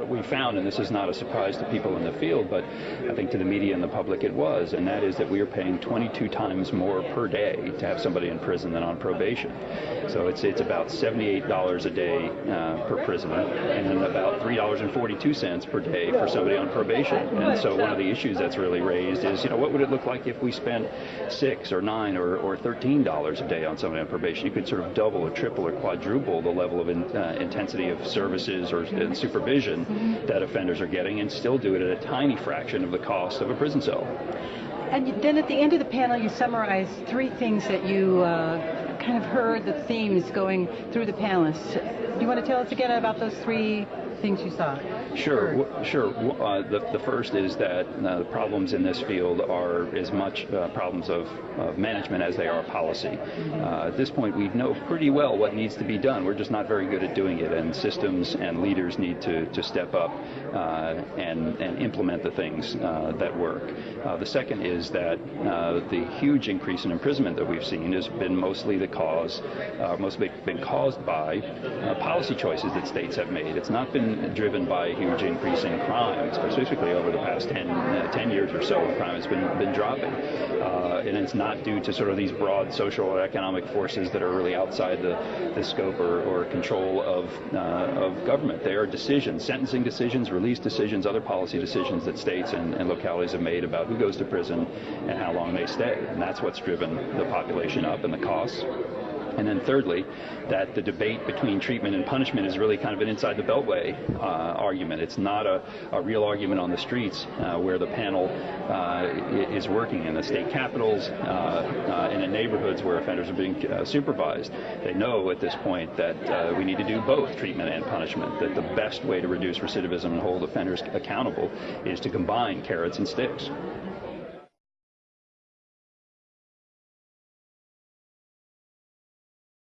what we found, and this is not a surprise to people in the field, but I think to the media and the public it was, and that is that we are paying 22 times more per day to have somebody in prison than on probation. So it's about $78 a day per prisoner, and then about $3.42 per day for somebody on probation. And so one of the issues that's really raised is, what would it look like if we spent $6 or $9 or $13 a day on somebody on probation? You could sort of double or triple or quadruple the level of intensity of services or supervision that offenders are getting, and still do it at a tiny fraction of the cost of a prison cell. And then at the end of the panel, you summarized 3 things that you kind of heard, the themes going through the panelists. Do you want to tell us again about those 3 things you saw? Sure. The first is that the problems in this field are as much problems of management as they are policy. At this point, we know pretty well what needs to be done. We're just not very good at doing it, and systems and leaders need to step up and implement the things that work. The second is that the huge increase in imprisonment that we've seen has been mostly been caused by policy choices that states have made. It's not been driven by a huge increase in crime, specifically over the past 10 years or so. Crime has been dropping, and it's not due to sort of these broad social or economic forces that are really outside the scope or control of government. They are decisions, sentencing decisions, release decisions, other policy decisions that states and localities have made about who goes to prison and how long they stay, and that's what's driven the population up and the costs. And then thirdly, that the debate between treatment and punishment is really kind of an inside the beltway argument. It's not a real argument on the streets where the panel is working in the state capitals and in neighborhoods where offenders are being supervised. They know at this point that we need to do both treatment and punishment, that the best way to reduce recidivism and hold offenders accountable is to combine carrots and sticks.